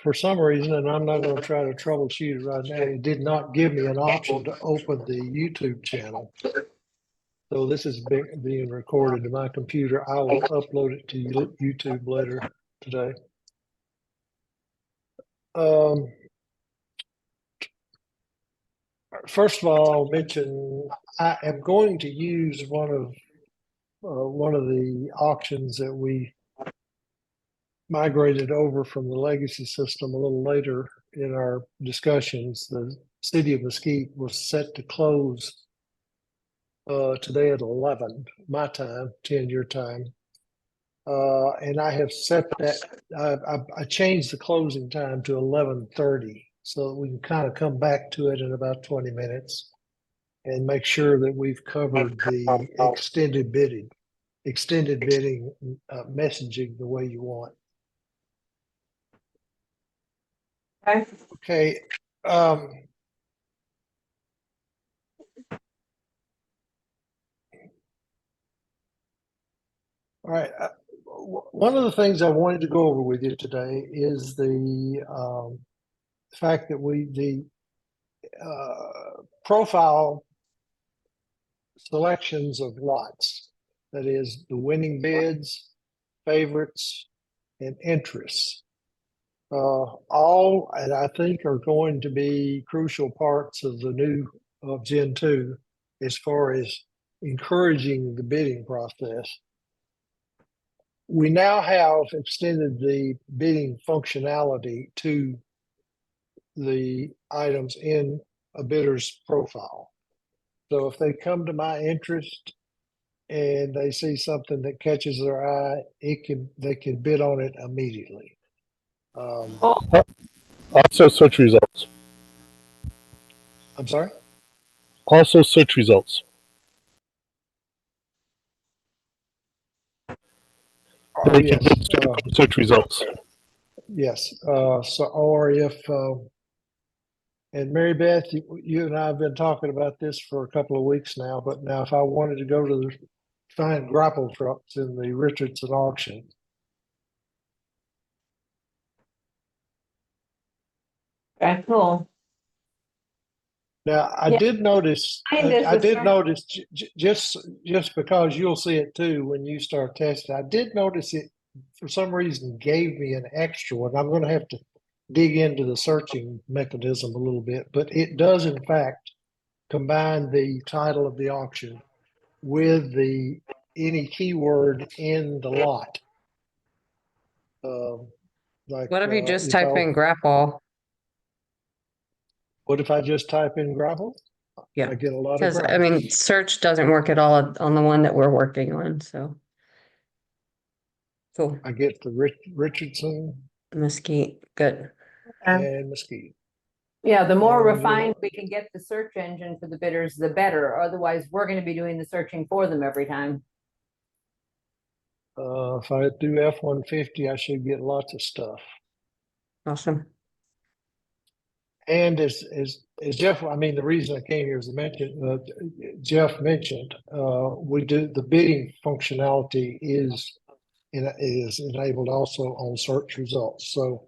For some reason, and I'm not going to try to troubleshoot it right now, it did not give me an option to open the YouTube channel. So this is being recorded to my computer. I will upload it to YouTube later today. First of all, I'll mention I am going to use one of the auctions that we migrated over from the legacy system a little later in our discussions. The city of Mesquite was set to close today at 11 my time, 10 your time. And I have set that, I changed the closing time to 11:30 so that we can kind of come back to it in about 20 minutes and make sure that we've covered the extended bidding messaging the way you want. Okay. All right. One of the things I wanted to go over with you today is the fact that the profile selections of lots, that is the winning bids, favorites, and interests, all, and I think are going to be crucial parts of the new of Gen 2 as far as encouraging the bidding process. We now have extended the bidding functionality to the items in a bidder's profile. So if they come to my interest and they see something that catches their eye, they can bid on it immediately. Also search results. I'm sorry? Also search results. Oh, yes. Search results. Yes. So, or if, and Mary Beth, you and I have been talking about this for a couple of weeks now, but now if I wanted to go to find grapple trucks in the Richardson auction, Very cool. now I did notice, just because you'll see it too when you start testing, I did notice it for some reason gave me an extra one. I'm going to have to dig into the searching mechanism a little bit, but it does in fact combine the title of the auction with any keyword in the lot. Like What if you just type in grapple? What if I just type in gravel? Yeah, I get a lot of because gravel. I mean, search doesn't work at all on the one that we're working on. So, cool. I get the Richardson Mesquite, good. and Mesquite. Yeah, the more And, refined we can get the search engine for the bidders, the better. Otherwise, we're going to be doing the searching for them every time. If I do F-150, I should get lots of stuff. Awesome. And as Jeff, I mean, the reason I came here is to mention, Jeff mentioned, we do the bidding functionality is enabled also on search results. So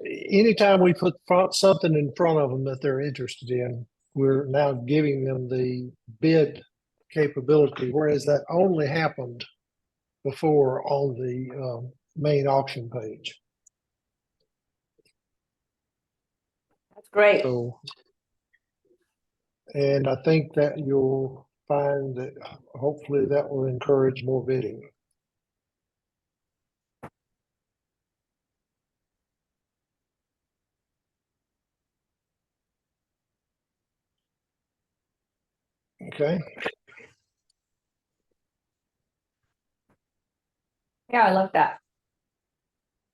anytime we put something in front of them that they're interested in, we're now giving them the bid capability, whereas that only happened before on the main auction page. That's great. So, and I think that you'll find that hopefully that will encourage more bidding. Okay. Yeah, I love that.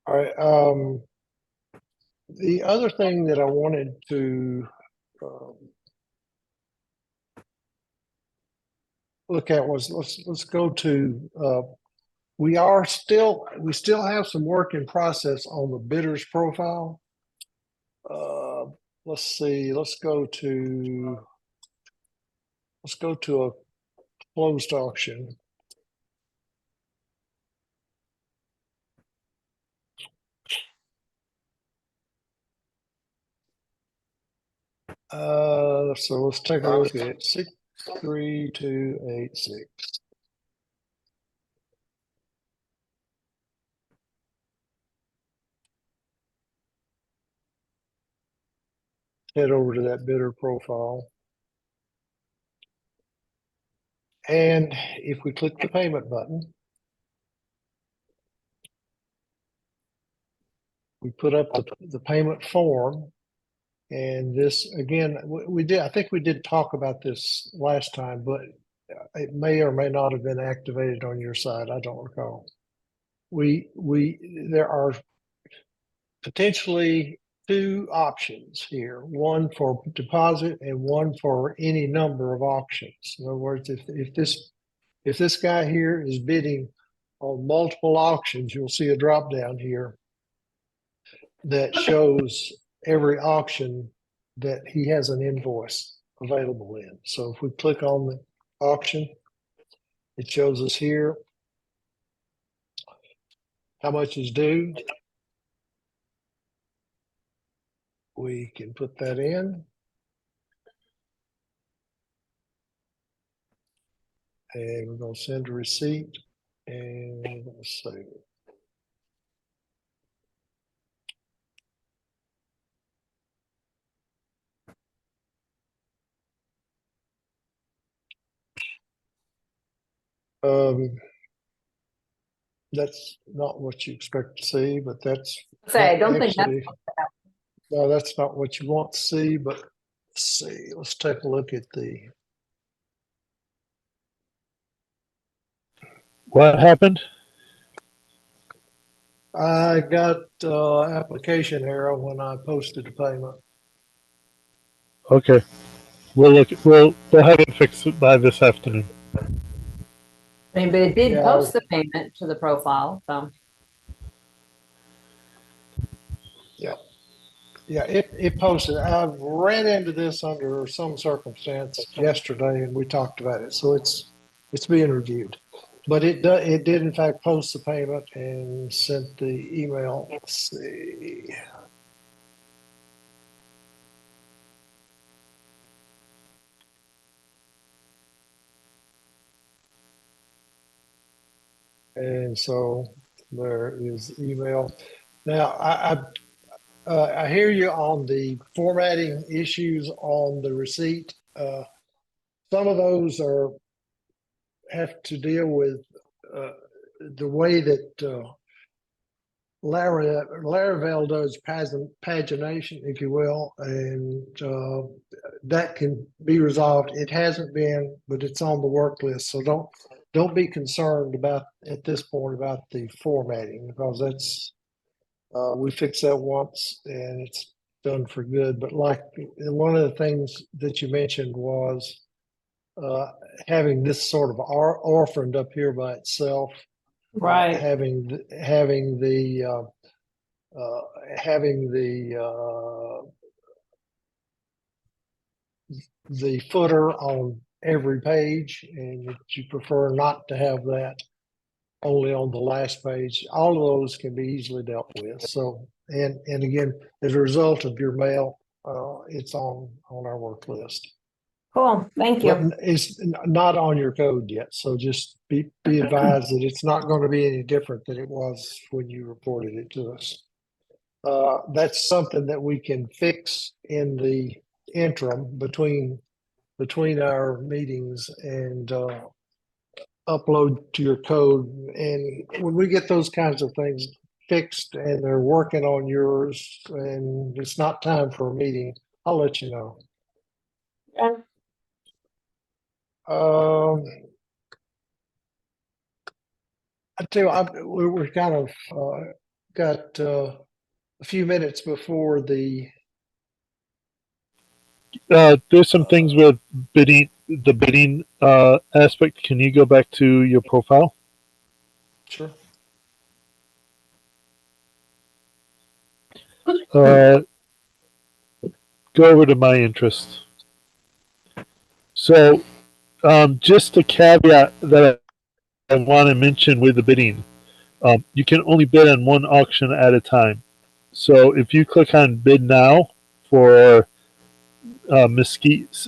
All right. The other thing that I wanted to look at was let's go to we still have some work in process on the bidder's profile. Let's see. Let's go to a closed auction. So let's take a look at 63286. Head over to that bidder profile. And if we click the payment button, we put up the payment form. And this, again, we did, I think we did talk about this last time, but it may or may not have been activated on your side. I don't recall. There are potentially two options here, one for deposit and one for any number of auctions. In other words, if this guy here is bidding on multiple auctions, you'll see a drop down here that shows every auction that he has an invoice available in. So if we click on the auction, it shows us here how much is due. We can put that in. And we're going to send a receipt and we're going to save it. That's not what you expect to see, but that's Say, I don't think that's actually, no, that's not what you want to see, but let's see. Let's take a look at the, What happened? I got application error when I posted the payment. Okay. We'll look. We'll have it fixed by this afternoon. I mean, but it did Yeah. post the payment to the profile, so. Yeah, it posted. I ran into this under some circumstance yesterday, and we talked about it. So it's being reviewed, but it did in fact post the payment and sent the email. Let's see. And so there is email. Now I hear you on the formatting issues on the receipt. Some of those have to deal with the way that Laravel does pagination, if you will, and that can be resolved. It hasn't been, but it's on the work list. So don't be concerned about at this point about the formatting, because that's we fixed that once and it's done for good. But like one of the things that you mentioned was having this sort of orphaned up here by itself. Having the footer on every page, and you prefer not to have that only on the last page. All of those can be easily dealt with. So, and again, as a result of your mail, it's on our work list. Cool, thank you. But it's not on your code yet. So just be advised that it's not going to be any different than it was when you reported it to us. That's something that we can fix in the interim between our meetings and upload to your code. And when we get those kinds of things fixed and they're working on yours and it's not time for a meeting, I'll let you know. Okay. I tell you, we're kind of got a few minutes before the. There's some things with bidding. The bidding aspect. Can you go back to your profile? Sure. Go over to my interest. So Just a caveat that I want to mention with the bidding. You can only bid on one auction at a time. So if you click on bid now for Mesquite,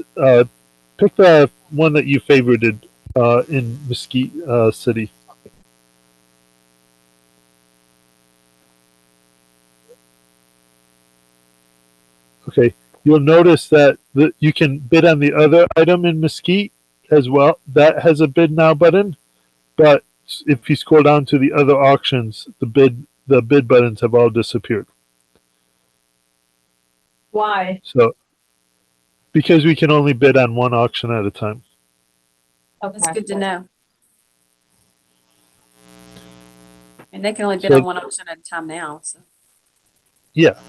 pick the one that you favorited in Mesquite City. Okay, you'll notice that you can bid on the other item in Mesquite as well. That has a bid now button, but if you scroll down to the other auctions, the bid buttons have all disappeared. Why? So because we can only bid on one auction at a time. That's Okay. good to know. And they can only bid So- on one auction at a time now, so. Yeah.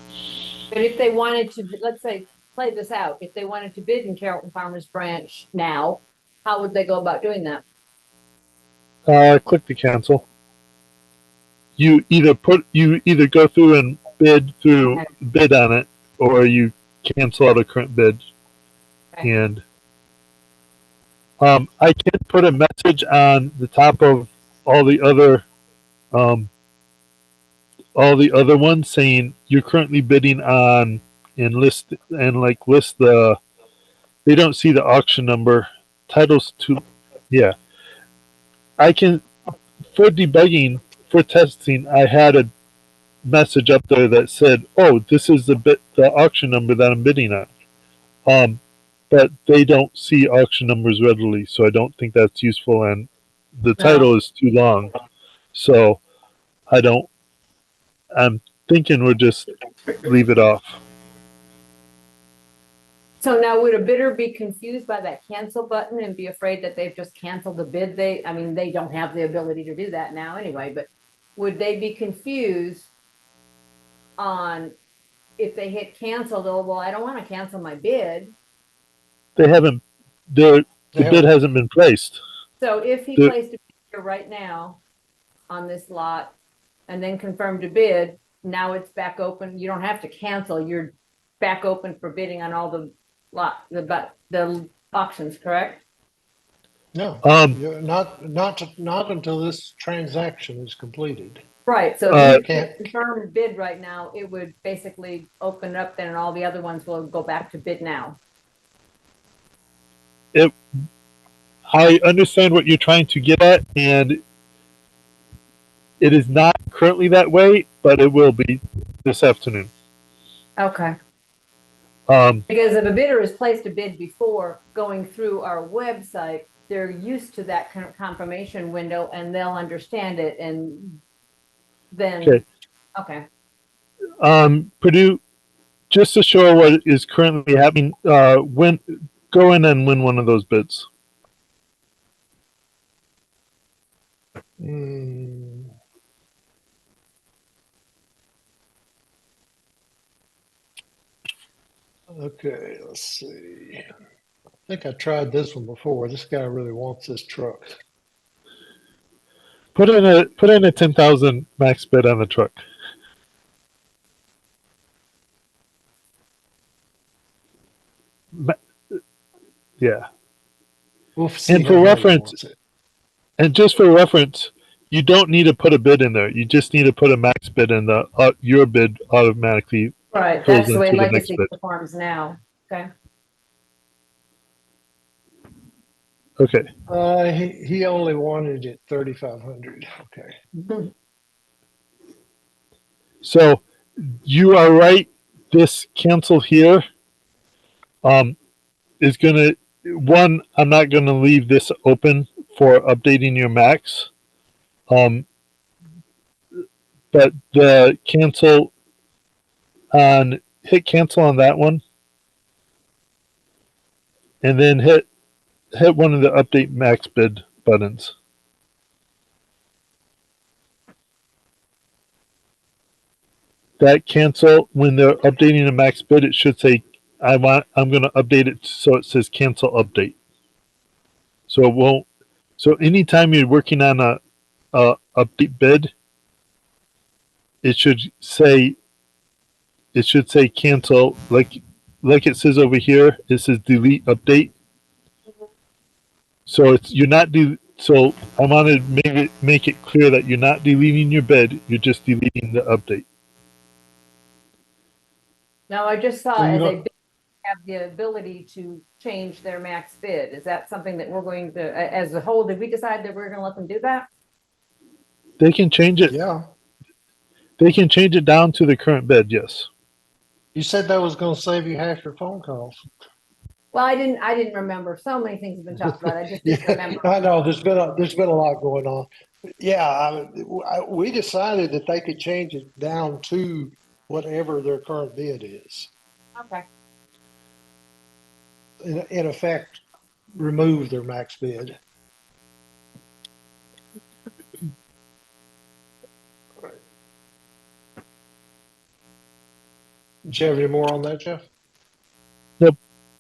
But if they wanted to, let's say, play this out, if they wanted to bid in Carrollton Farmers Branch now, how would they go about doing that? Click to cancel. You either go through and bid on it, or you cancel out a current bid. Okay. And I can put a message on the top of all the other ones saying you're currently bidding on, and list the. They don't see the auction number. Titles to, yeah. I can, for debugging, for testing, I had a message up there that said, "Oh, this is the auction number that I'm bidding on." But they don't see auction numbers readily, so I don't think that's useful. And the title is too long, so I don't. I'm thinking we'll just leave it off. So now would a bidder be confused by that cancel button and be afraid that they've just canceled the bid? I mean, they don't have the ability to do that now anyway, but would they be confused on if they hit cancel, well, I don't want to cancel my bid. They haven't. The bid hasn't been placed. So if he placed a bid here right now on this lot and then confirmed a bid, now it's back open. You don't have to cancel. You're back open for bidding on all the the auctions, correct? No, not until this transaction is completed. Right, so Uh, if you can't confirm bid right now, it would basically open it up then and all the other ones will go back to bid now. I understand what you're trying to get at, and it is not currently that way, but it will be this afternoon. Okay. Because if a bidder has placed a bid before going through our website, they're used to that kind of confirmation window and they'll understand it and then, okay. Purdue, just to show what is currently happening, go in and win one of those bids. Okay, let's see. I think I tried this one before. This guy really wants this truck. Put in a 10,000 max bid on the truck. Yeah. We'll see And how for bad he reference, wants it. and just for reference, you don't need to put a bid in there. You just need to put a max bid in your bid automatically. Right, goes that's the way into the Legacy next bid. performs now. Okay. Okay. He only wanted it 3,500. Okay. So you are right. This cancel here is gonna I'm not gonna leave this open for updating your max. But the hit cancel on that one, and then hit one of the update max bid buttons. That cancel, when they're updating a max bid, it should say I'm going to update it so it says cancel update. So it won't. So anytime you're working on a update bid, it should say cancel, like it says over here. It says delete update. So it's you're not so I want to make it clear that you're not deleting your bid. You're just deleting the update. Now, I just saw So you as a don't- bid have the ability to change their max bid. Is that something that we're going to, as a whole, did we decide that we're gonna let them do that? They can change it. Yeah, They can change it down to the current bid. Yes. you said that was gonna save you half your phone calls. Well, I didn't remember. So many things have been talked about. I just didn't Yeah, remember. I know, there's been a lot going on. Yeah, we decided that they could change it down to whatever their current bid is. Okay. In effect, remove their max bid. Do you have any more on that, Jeff?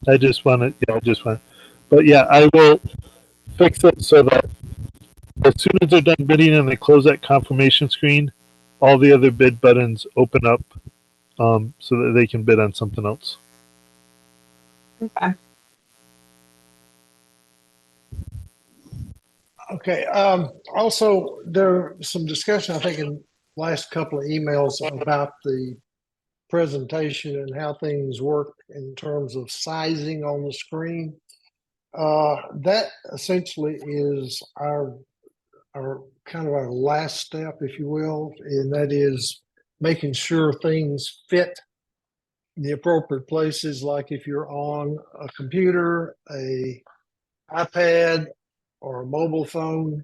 I just want to. Yeah, I just want. But yeah, I will fix it so that as soon as they're done bidding and they close that confirmation screen, all the other bid buttons open up, so that they can bid on something else. Okay. Okay, also, there was some discussion, I think, in last couple of emails about the presentation and how things work in terms of sizing on the screen. That essentially is our kind of our last step, if you will, and that is making sure things fit the appropriate places, like if you're on a computer, a iPad, or a mobile phone.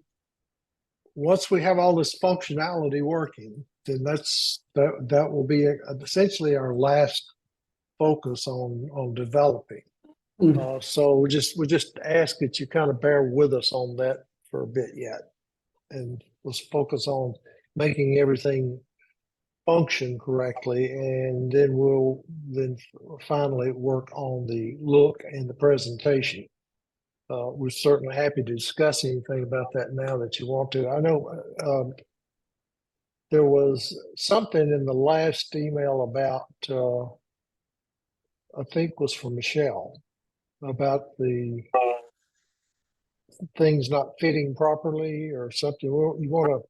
Once we have all this functionality working, then that will be essentially our last focus on developing. So we just ask that you kind of bear with us on that for a bit yet, and let's focus on making everything function correctly, and then we'll finally work on the look and the presentation. We're certainly happy to discuss anything about that now that you want to. I know there was something in the last email about, I think was from Michelle, about the things not fitting properly or something. You want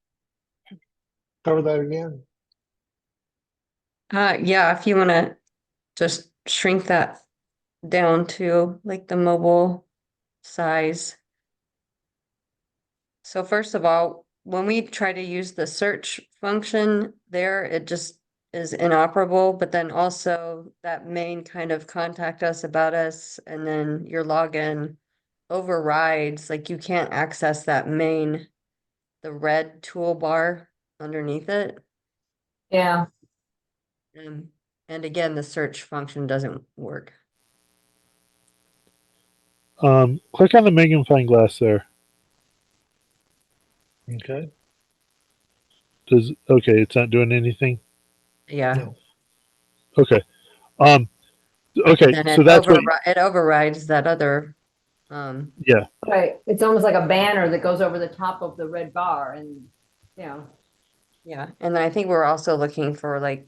to cover that again? Yeah, if you want to just shrink that down to like the mobile size. So first of all, when we try to use the search function there, it just is inoperable, but then also that main kind of contact us about us, and then your login overrides, like you can't access that main, the red toolbar underneath it. Yeah. And again, the search function doesn't work. Click on the magnifying glass there. Okay. Okay, it's not doing anything. Yeah. No. Okay. And Okay, then so that's what. it overrides that other, Yeah. Right. It's almost like a banner that goes over the top of the red bar and, you know, yeah, and then I think we're also looking for like,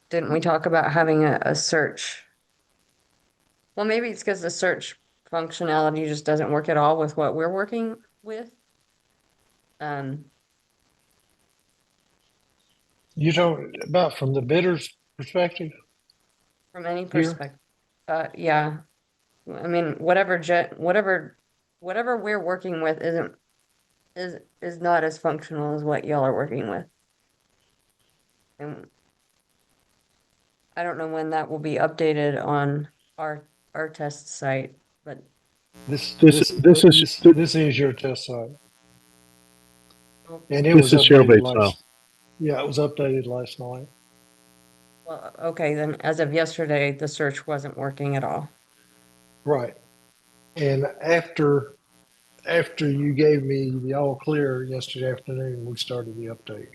didn't we talk about having a search? Well, maybe it's because the search functionality just doesn't work at all with what we're working with. You don't about from the bidder's perspective. From any Here? perspective, yeah. I mean, whatever we're working with is not as functional as what y'all are working with. And I don't know when that will be updated on our test site, but This is your test site, and it this was is share updated based now. Yeah, it was updated last night. well, okay, then as of yesterday, the search wasn't working at all. Right. And after you gave me the all clear yesterday afternoon, we started the update.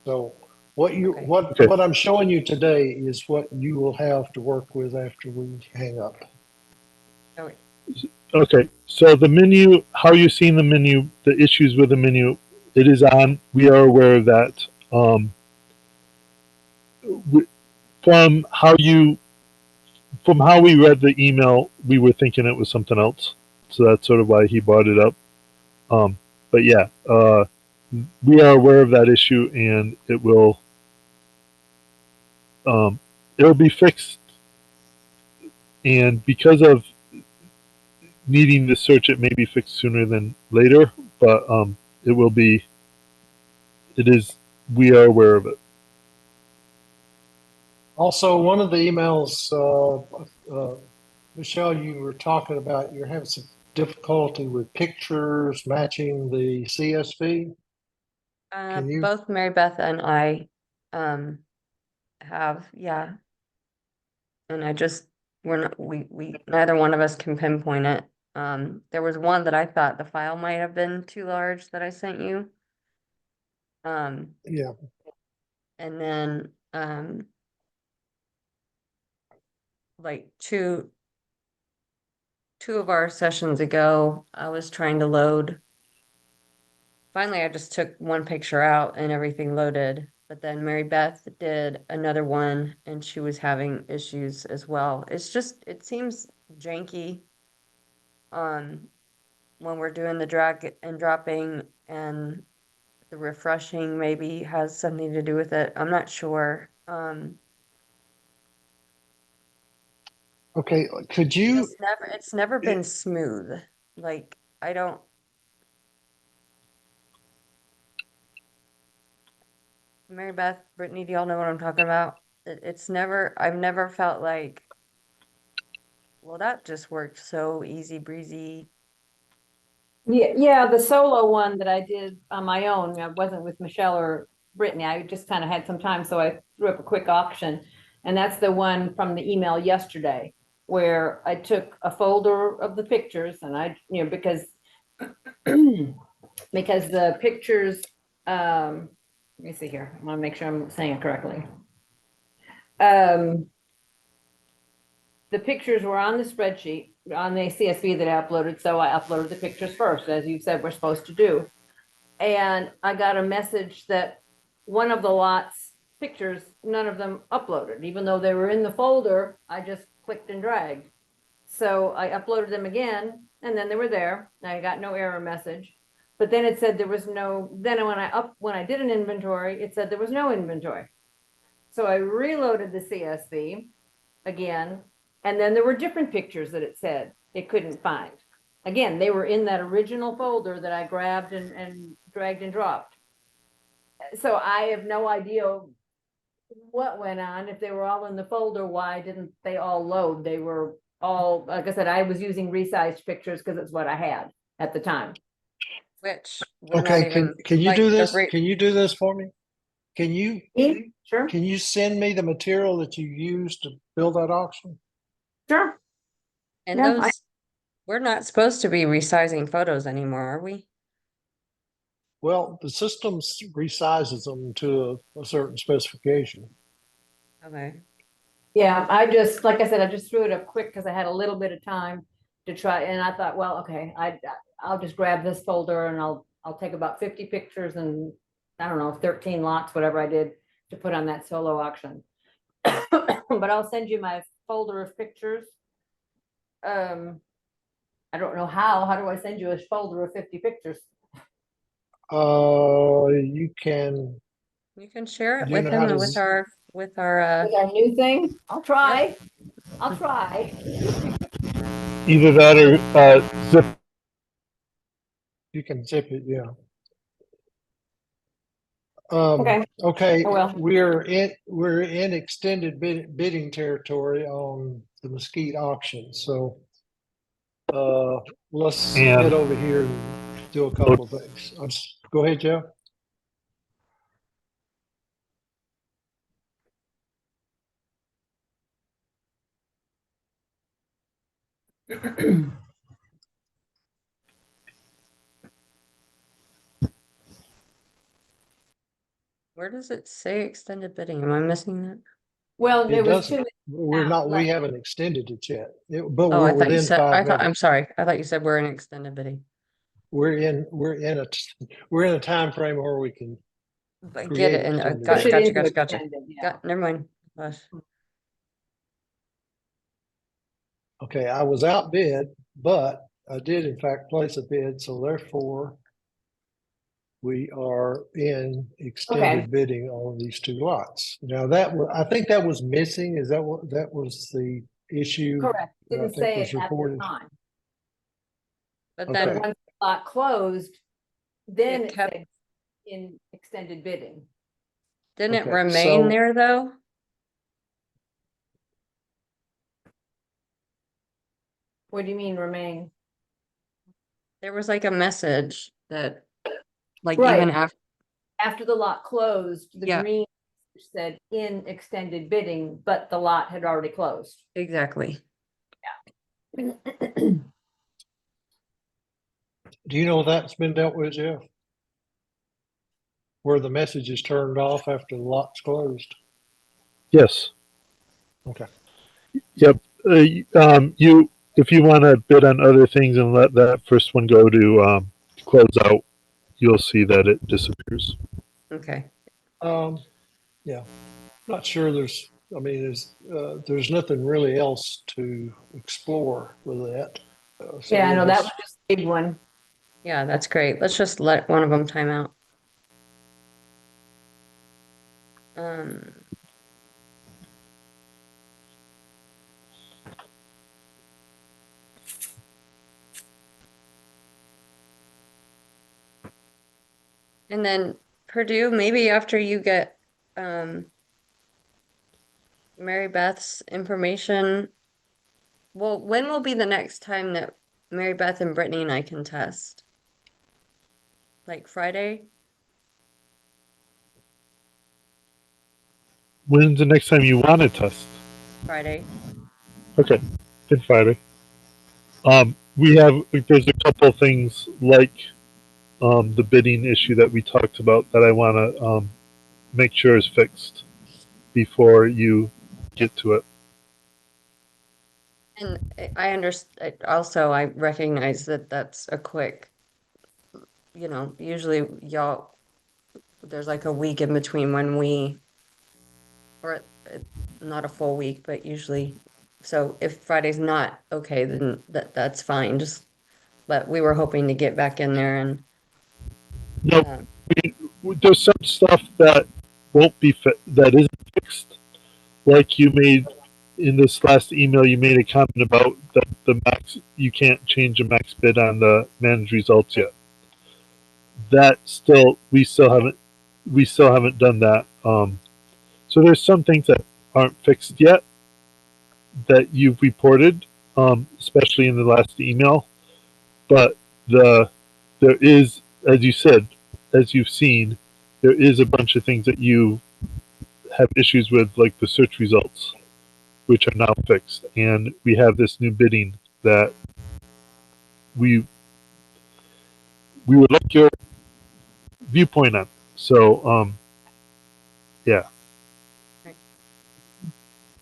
So Okay. what I'm showing you today is what you will have to work with after we hang up. Okay. Okay, so the menu, how you're seeing the menu, the issues with the menu, it is on. We are aware of that. From how you from how we read the email, we were thinking it was something else. So that's sort of why he brought it up. But yeah, we are aware of that issue, and it'll be fixed. And because of needing to search, it may be fixed sooner than later. But it will be. It is. We are aware of it. Also, one of the emails, Michelle, you were talking about you're having some difficulty with pictures matching the CSV. Can you? Both Mary Beth and I have, yeah. And we're not, we neither one of us can pinpoint it. There was one that I thought the file might have been too large that I sent you. Yeah. And then like two of our sessions ago, I was trying to load. Finally, I just took one picture out and everything loaded. But then Mary Beth did another one and she was having issues as well. It seems janky when we're doing the drag and dropping, and the refreshing maybe has something to do with it. I'm not sure. Okay. Could you? It's never been smooth. Like I don't. Mary Beth, Brittany, do y'all know what I'm talking about? I've never felt like, well, that just worked so easy breezy. Yeah, the solo one that I did on my own, I wasn't with Michelle or Brittany. I just kind of had some time, so I threw up a quick auction. And that's the one from the email yesterday, where I took a folder of the pictures and because because the pictures, let me see here. I want to make sure I'm saying it correctly. The pictures were on the spreadsheet, on the CSV that I uploaded, so I uploaded the pictures first, as you said we're supposed to do. And I got a message that one of the lots pictures, none of them uploaded, even though they were in the folder. I just clicked and dragged. So I uploaded them again, and then they were there. I got no error message. But then it said there was no, then when I did an inventory, it said there was no inventory. So I reloaded the CSV again, and then there were different pictures that it said it couldn't find. Again, they were in that original folder that I grabbed and dragged and dropped. So I have no idea what went on. If they were all in the folder, why didn't they all load? They were all, like I said, I was using resized pictures because it's what I had at the time. Which we're not Okay. even Can you like do the this? rate. Can you do this for me? Can you? Sure, Can you send me the material that you used to build that auction? sure. And No, we're not supposed to be resizing photos anymore, are we? Well, the system resizes them to a certain specification. Okay. Yeah, I just, like I said, I just threw it up quick because I had a little bit of time to try, and I thought, well, okay, I'll just grab this folder and I'll take about 50 pictures and I don't know, 13 lots, whatever I did to put on that solo auction. But I'll send you my folder of pictures. I don't know how do I send you a folder of 50 pictures? You can. You can share it Do you with know him how to? and with our With our new thing? I'll try. I'll try. Either that or zip. You can zip it. Yeah. Okay. Okay. Oh, well. We're in extended bidding territory on the Mesquite auction. So let's And- head over here and do a couple of things. Go ahead, Joe. Where does it say extended bidding? Am I missing that? Well, It there was doesn't. two. We're not. We haven't extended it yet. But Oh, we're I thought you within said, 5 minutes. I'm sorry. I thought you said we're in extended bidding. We're in a time frame where we can But create get it and extended gotcha, bidding. gotcha, gotcha, gotcha. Yeah. Never mind. Gosh. Okay, I was outbid, but I did in fact place a bid, so therefore we are in extended bidding on these two lots. Now I think that was missing. Is that what, that was the issue? Correct. that I Didn't think say was it at the reported? time. But Okay. But then once the lot closed, then It it kept- said in extended bidding. didn't it Okay, remain so- there though? What do you mean remain? There was like a message that, like Right. even after, After the lot closed, the Yeah. green said in extended bidding, but the lot had already closed. exactly. Do you know that's been dealt with, Jeff? Where the message is turned off after the lot's closed? Yes. Okay. Yep. You, if you want to bid on other things and let that first one go to close out, you'll see that it disappears. Okay. Yeah, not sure I mean, there's nothing really else to explore with that. So Yeah, I we'll know that just- was just a big one. Yeah, that's great. Let's just let one of them time out. Um, and then Purdue, maybe after you get Mary Beth's information. Well, when will be the next time that Mary Beth and Brittany and I can test? Like Friday? When's the next time you want to test? Friday. Okay, good Friday. There's a couple things like the bidding issue that we talked about that I want to make sure is fixed before you get to it. And I understand, also, I recognize that that's a quick, usually there's like a week in between when or not a full week, but usually, so if Friday's not okay, then that's fine, but we were hoping to get back in there and. No, um, there's some stuff that won't be that isn't fixed. Like you made in this last email, you made a comment about the max. You can't change the max bid on the managed results yet. That still, we still haven't done that. So there's some things that aren't fixed yet that you've reported, especially in the last email. But there is, as you said, as you've seen, there is a bunch of things that you have issues with, like the search results, which are now fixed, and we have this new bidding that we would like your viewpoint on. So, yeah. Right.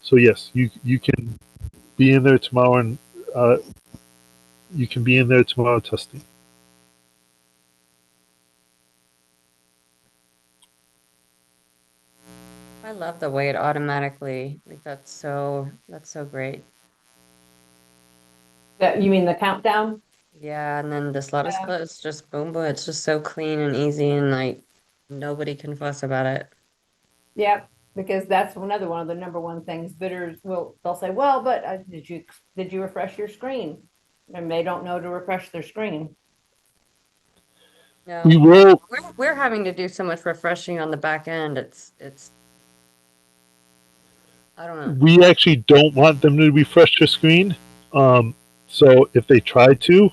So yes, you can be in there tomorrow, and you can be in there tomorrow testing. I love the way it automatically, like that's so great. You mean the countdown? Yeah, and then this lettuce Yeah. split is just boom, boom. It's just so clean and easy, and like nobody can fuss about it. Yep, because that's another one of the number one things bidders they'll say, well, but did you refresh your screen? And they don't know to refresh their screen. No, We will. we're having to do so much refreshing on the back end. It's I don't know. We actually don't want them to refresh their screen. So if they try to,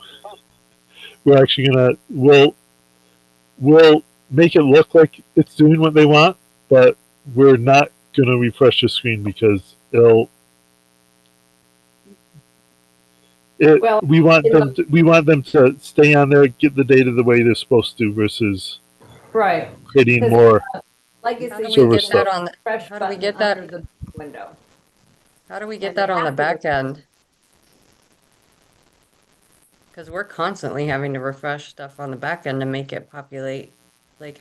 we're actually we'll make it look like it's doing what they want, but we're not gonna refresh the screen because Well, we want them to stay on there, get the data the way they're supposed to, versus right, creating Because- more. legacy. How do we server get stuff. that on the, Fresh how do we button get that? under the window. How do we get And they that on the have to back end? Because we're constantly having to refresh stuff on the back end to make it populate. Like,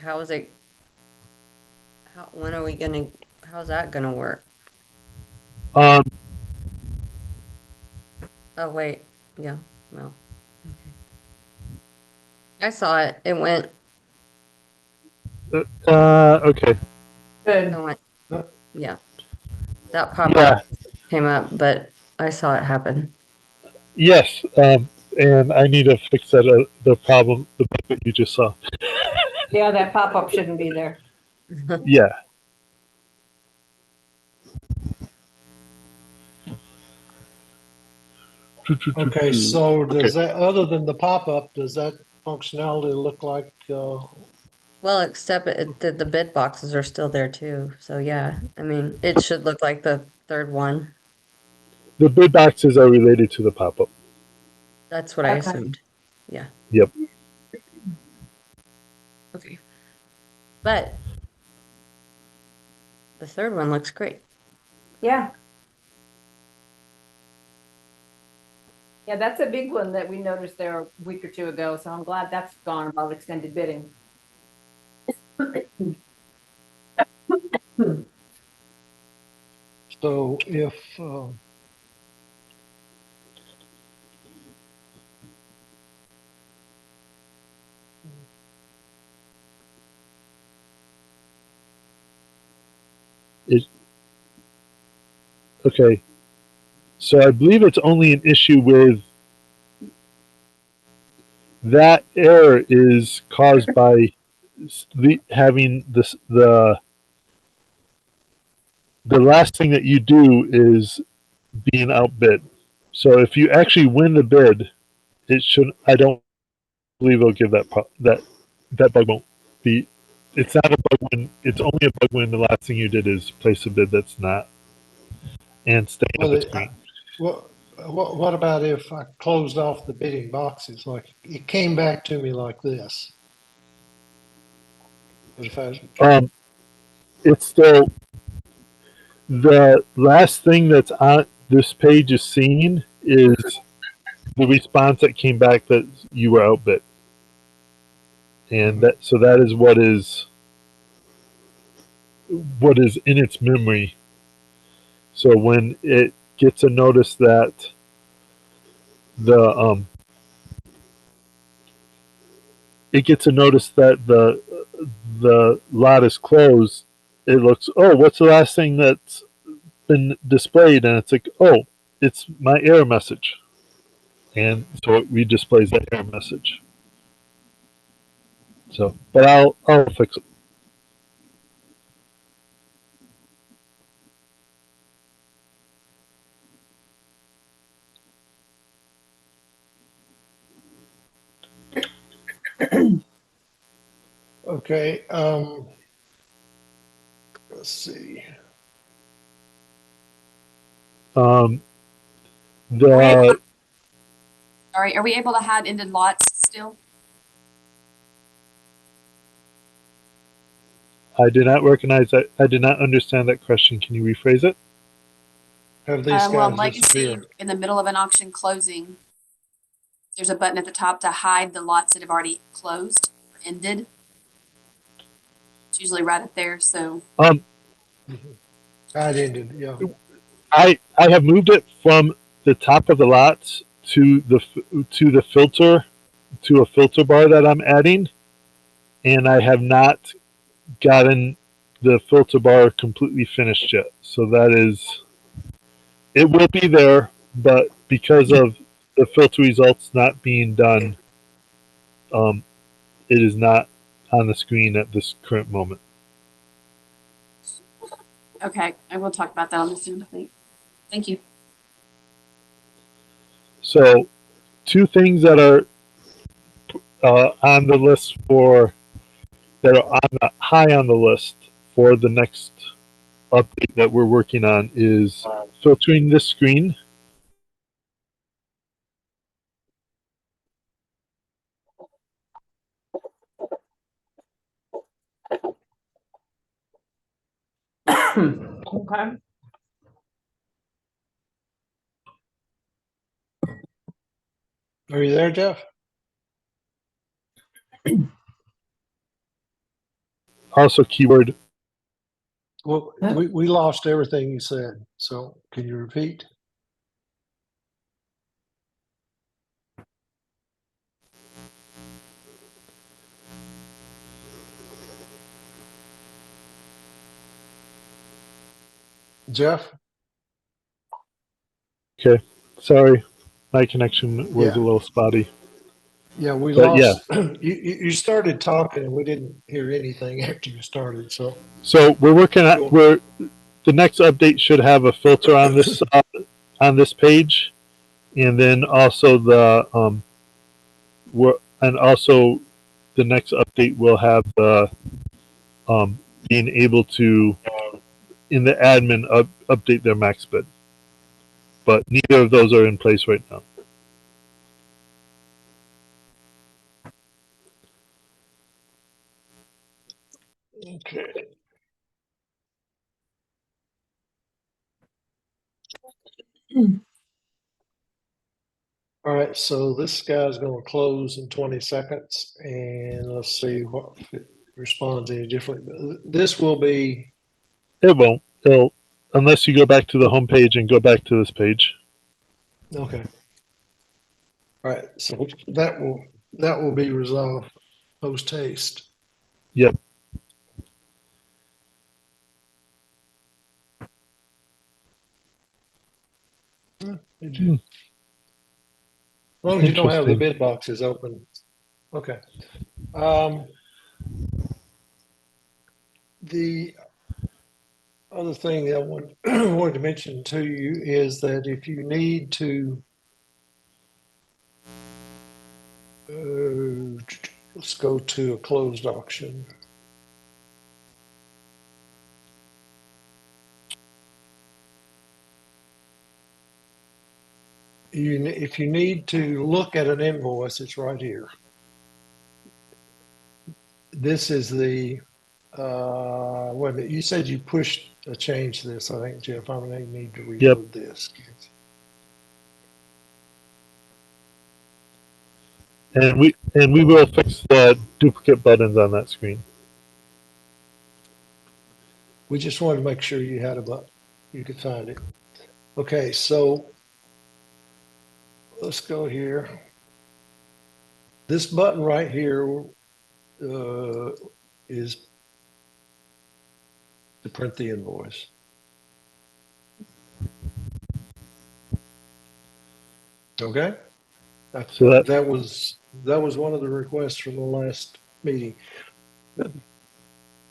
when are we how's that gonna work? Um, Oh, wait, yeah, well. Okay. I saw it. It went, Okay. Good. it went, Uh, yeah. That pop-up Yeah. came up, but I saw it happen. Yes. And I need to fix that. The problem, the bug that you just saw. Yeah, that pop-up shouldn't be there. Yeah. Okay, so Okay. does that, other than the pop-up, does that functionality look like, Well, except the bid boxes are still there too, so yeah, I mean, it should look like the third one. The bid boxes are related to the pop-up. That's what I Okay. assumed. Yeah, Yep. okay. But the third one looks great. Yeah. Yeah, that's a big one that we noticed there a week or two ago, so I'm glad that's gone about extended bidding. so if, Okay. So I believe it's only an issue with that error is caused by having this the last thing that you do is being outbid. So if you actually win the bid, it should. I don't believe it'll give that bug won't be. It's not a bug when it's only a bug when the last thing you did is place a bid that's not and staying at well, the screen. what about if I closed off the bidding boxes, like it came back to me like this? But if I, It's still the last thing that's on this page is seen is the response that came back that you were outbid, and that is what is in its memory. So when it gets a notice that the it gets a notice that the lot is closed, it looks, oh, what's the last thing that's been displayed, and it's like, oh, it's my error message, and so it redisplays that error message. So, but I'll fix it. okay, let's see. Um, Right. the Sorry, are we able to hide ended lots still? I did not recognize that. I did not understand that question. Can you rephrase it? Have these Well, guys legacy disappeared? in the middle of an auction closing, there's a button at the top to hide the lots that have already closed or ended. It's usually right up there. So I ended, yeah. I have moved it from the top of the lots to the filter to a filter bar that I'm adding, and I have not gotten the filter bar completely finished yet. So that is, it will be there, but because of the filter results not being done, it is not on the screen at this current moment. okay, I will talk about that on the Zoom, I think. Thank you. So, two things that are on the list for that are on the, high on the list for the next update that we're working on is filtering this screen. Okay. Are you there, Jeff? Also, keyword. Well, we lost everything you said, so can you repeat? Jeff? Okay. Sorry. My connection was Yeah. a little spotty. Yeah, we But yeah. lost. You started talking and we didn't hear anything after you started. So So we're working at Cool. we're the next update should have a filter on this page, and then also and also the next update will have the being able to in the admin update their max bid, but neither of those are in place right now. okay. All right, so this guy's going to close in 20 seconds, and let's see what if it responds any differently. This will be It won't. It'll unless you go back to the home page and go back to this page. okay. All right, so that will be resolved post haste. Yep. As long as you don't have the Interesting. bid boxes open. Okay. The other thing I wanted to mention to you is that if you need to, let's go to a closed auction. If you need to look at an invoice, it's right here. This is the, wait a minute, you said you pushed a change to this, I think, Jeff. I may need to Yep. reload this. And we will fix the duplicate buttons on that screen. We just wanted to make sure you had a button, you could find it. Okay, so let's go here. This button right here is to print the invoice. Okay. So That was one of the requests from the last meeting.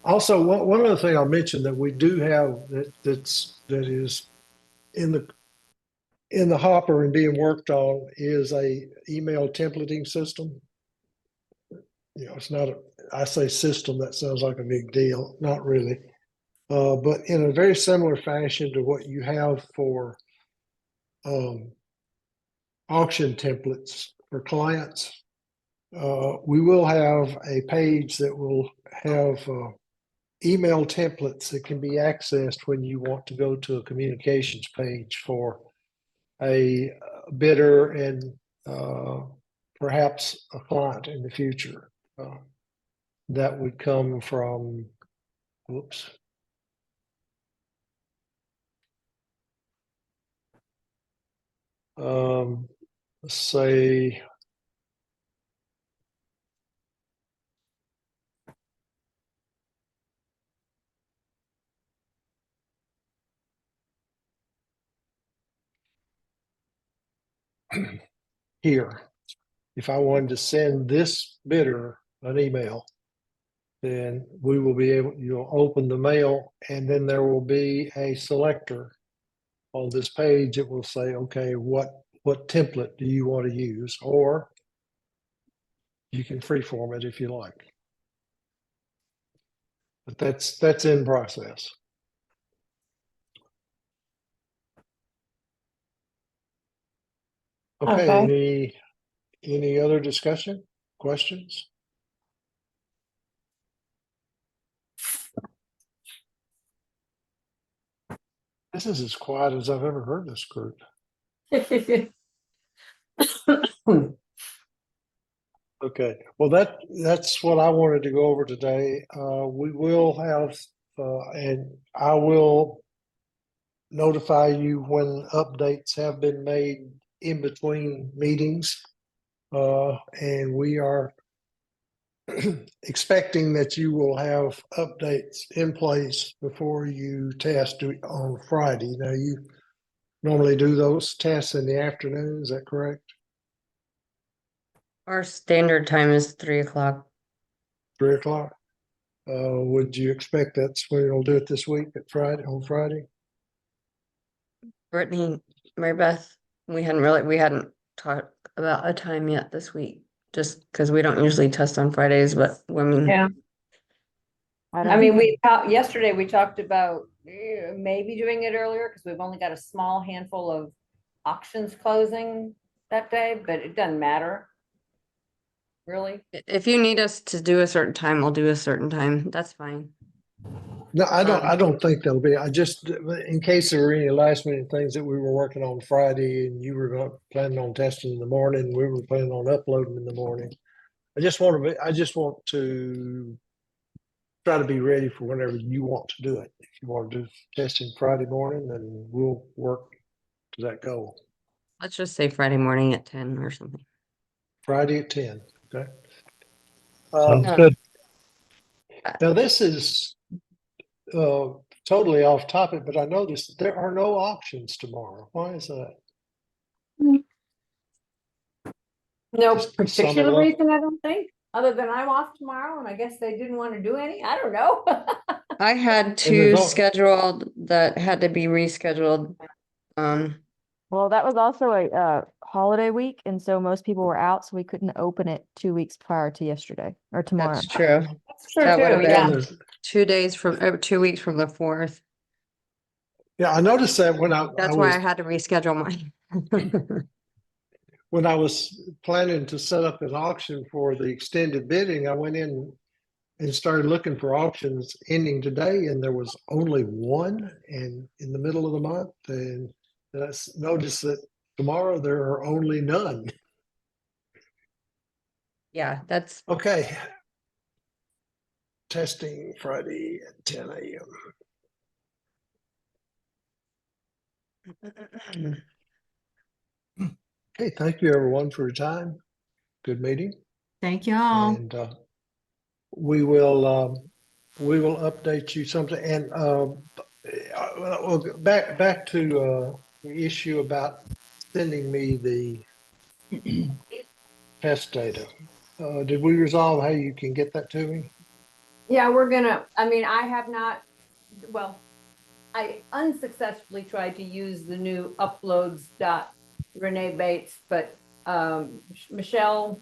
Also, one other thing I'll mention that we do have that is in the hopper and being worked on is a email templating system. You know, it's not I say system, that sounds like a big deal. Not really. But in a very similar fashion to what you have for auction templates for clients, we will have a page that will have email templates that can be accessed when you want to go to a communications page for a bidder and perhaps a client in the future. That would come from, whoops. Let's say, here, if I wanted to send this bidder an email, then we will be able, you'll open the mail and then there will be a selector on this page. It will say, okay, what template do you want to use? Or you can freeform it if you like. But that's in process. Okay, any other discussion, questions? This is as quiet as I've ever heard this group. Okay, well that's what I wanted to go over today. We will have, and I will notify you when updates have been made in between meetings. And we are expecting that you will have updates in place before you test on Friday. Now, you normally do those tests in the afternoon, is that correct? Our standard time is 3 o'clock. 3 o'clock? Would you expect that's when you'll do it this week on Friday? Brittany, Mary Beth, we hadn't talked about a time yet this week, just because we don't usually test on Fridays, but I mean, Yeah. I I don't mean, know. yesterday we talked about maybe doing it earlier because we've only got a small handful of auctions closing that day, but it doesn't matter. Really? if you need us to do a certain time, we'll do a certain time. That's fine. No, I Um, don't think there'll be. I just, in case there were any last minute things that we were working on Friday and you were planning on testing in the morning, we were planning on uploading in the morning. I just want to try to be ready for whenever you want to do it. If you want to do testing Friday morning, then we'll work to that goal. Let's just say Friday morning at 10 or something. Friday at 10, okay? Sounds Um, good. Now, this is totally off topic, but I noticed there are no auctions tomorrow. Why is that? No Just sum it particular up. reason, I don't think, other than I'm off tomorrow and I guess they didn't want to do any. I don't know. I had there's two no- scheduled that had to be rescheduled. Well, that was also a holiday week, and so most people were out, so we couldn't open it 2 weeks prior to yesterday or tomorrow. That's true. That's true That would have too, been yeah. 2 days from 2 weeks from the 4th. Yeah, I noticed that when I That's why I had to reschedule mine. when I was planning to set up an auction for the extended bidding, I went in and started looking for auctions ending today, and there was only one and in the middle of the month. And I noticed that tomorrow there are only none. Yeah, that's Okay. Testing Friday at 10 a.m. Okay, thank you everyone for your time. Good meeting. Thank you all. And we will update you something. And well, back to the issue about sending me the test data. Did we resolve how you can get that to me? Yeah, I have not, well, I unsuccessfully tried to use the new uploads dot Renee Bates, but Michelle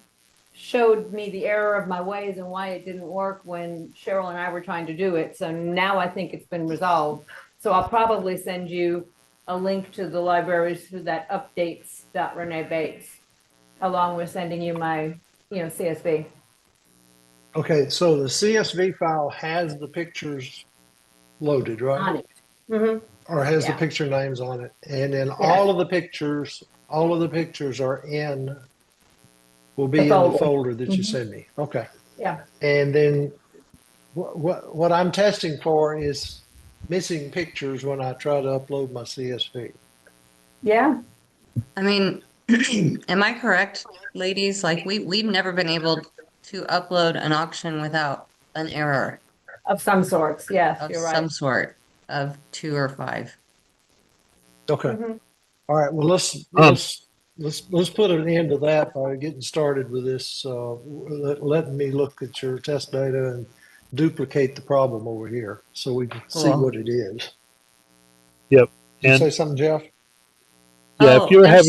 showed me the error of my ways and why it didn't work when Cheryl and I were trying to do it. So now I think it's been resolved. So I'll probably send you a link to the libraries to that updates dot Renee Bates, along with sending you my, CSV. Okay, so the CSV file has the pictures loaded, right? On it. Mm-hmm. Or has the Yeah. picture names on it. And then Yes. all of the pictures will be in the folder that you Mhm. send me. Okay. Yeah. And then what I'm testing for is missing pictures when I try to upload my CSV. Yeah. I mean, am I correct, ladies? Like we've never been able to upload an auction without an error Of some sorts. Yes, of you're some right. sort of 2 or 5. Okay. Mhm. All right. Well, let's put an end to that by getting started with this. Letting me look at your test data and duplicate the problem over here so we can see Cool. what it is. Yep. Did you And say something, Jeff? yeah, Oh, if Go you're ahead.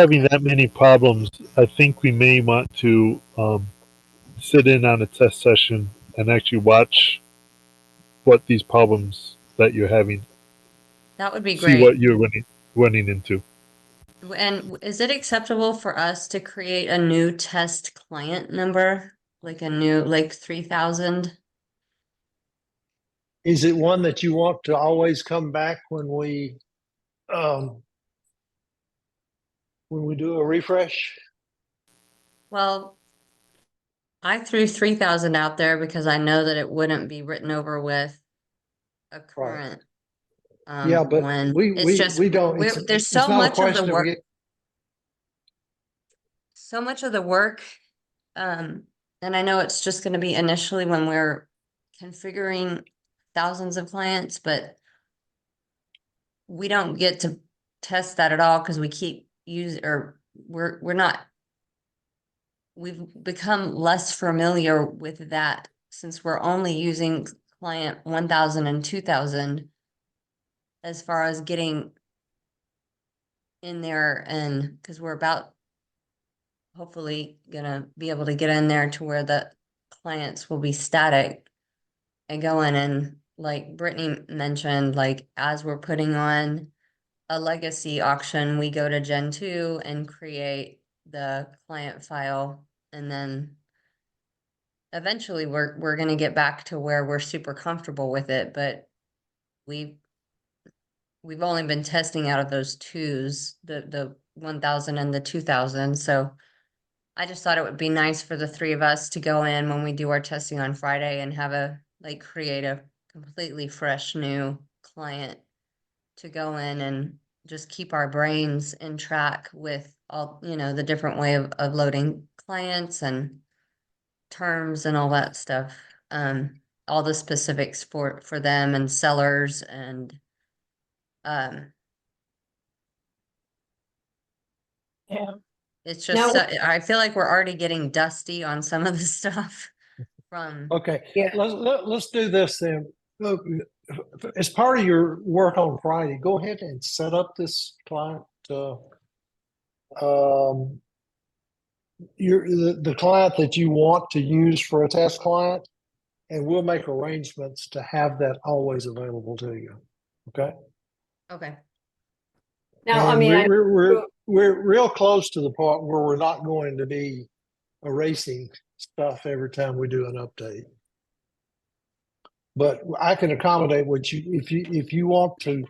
having that many problems, I think we may want to sit in on a test session and actually watch what these problems that you're having, That would be see great. what you're running into. And is it acceptable for us to create a new test client number, like a new, like 3,000? Is it one that you want to always come back when we do a refresh? Well, I threw 3,000 out there because I know that it wouldn't be written over with a current Yeah, but one. we It's just we don't. there's It's so not a much of the question of work, get. so much of the work and I know it's just gonna be initially when we're configuring thousands of clients, but we don't get to test that at all because we keep we're not, we've become less familiar with that since we're only using client 1,000 and 2,000 as far as getting in there, and because we're about hopefully gonna be able to get in there to where the clients will be static and go in, and like Brittany mentioned, like as we're putting on a legacy auction, we go to Gen2 and create the client file, and then eventually we're gonna get back to where we're super comfortable with it, but we've only been testing out of those twos, the 1,000 and the 2,000, so I just thought it would be nice for the three of us to go in when we do our testing on Friday and have create a completely fresh new client to go in and just keep our brains in track with all, the different way of loading clients and terms and all that stuff. All the specifics for them and sellers and, Yeah. it's Now- just, I feel like we're already getting dusty on some of the stuff from, Okay, Yeah. let's do this then. Look, as part of your work on Friday, go ahead and set up this client, the client that you want to use for a test client, and we'll make arrangements to have that always available to you. Okay? okay, Now, I And mean, we're real close to the part where we're not going to be erasing stuff every time we do an update. But I can accommodate what you, if you want to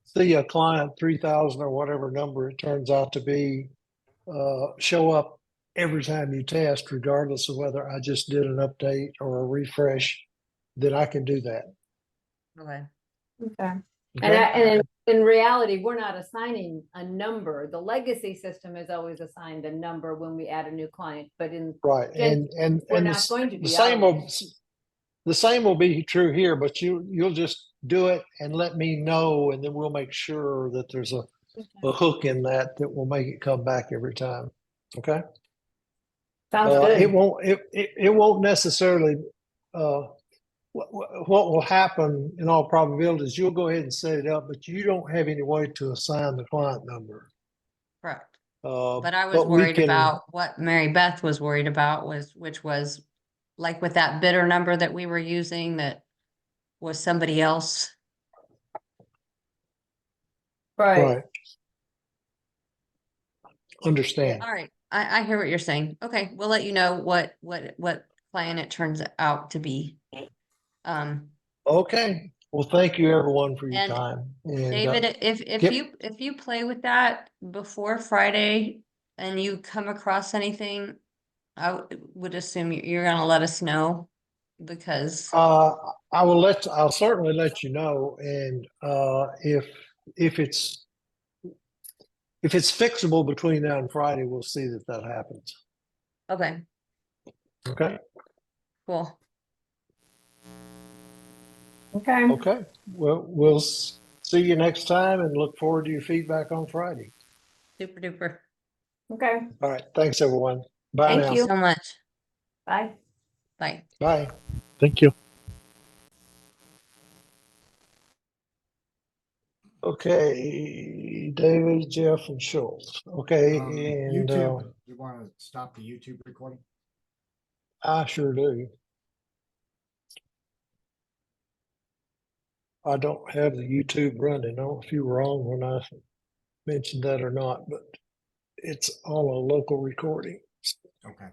see a client 3,000 or whatever number it turns out to be, show up every time you test, regardless of whether I just did an update or a refresh, then I can do that. okay, okay. Okay? And in reality, we're not assigning a number. The legacy system is always assigned a number when we add a new client, but in Right. Gen- And we're the not going to be the same always. the same will be true here, but you'll just do it and let me know, and then we'll make sure that there's a hook in that will make it come back every time. Okay. Sounds It good. won't necessarily, what will happen in all probability is you'll go ahead and set it up, but you don't have any way to assign the client number. correct. Uh, But I was we worried can- about what Mary Beth was worried about which was like with that bidder number that we were using that was somebody else. Right. Right. Understand. All right, I hear what you're saying. Okay, we'll let you know what client it turns out to be. Okay. Well, thank you everyone for your And time. And David, if yep. you play with that before Friday and you come across anything, I would assume you're gonna let us know because, I'll certainly let you know. And if it's fixable between now and Friday, we'll see that happens. okay, Okay. cool. Okay. Okay. Well, we'll see you next time and look forward to your feedback on Friday. Super duper. Okay. All right. Thanks, everyone. Bye Thank now. Thank you you. so much. Bye. Bye. Bye. Thank you. Okay. David, Jeff, and Schultz. Okay. And YouTube, you want to stop the YouTube recording? I sure do. I don't have the YouTube running. I don't know if you were on when I mentioned that or not, but it's on a local recording. Okay.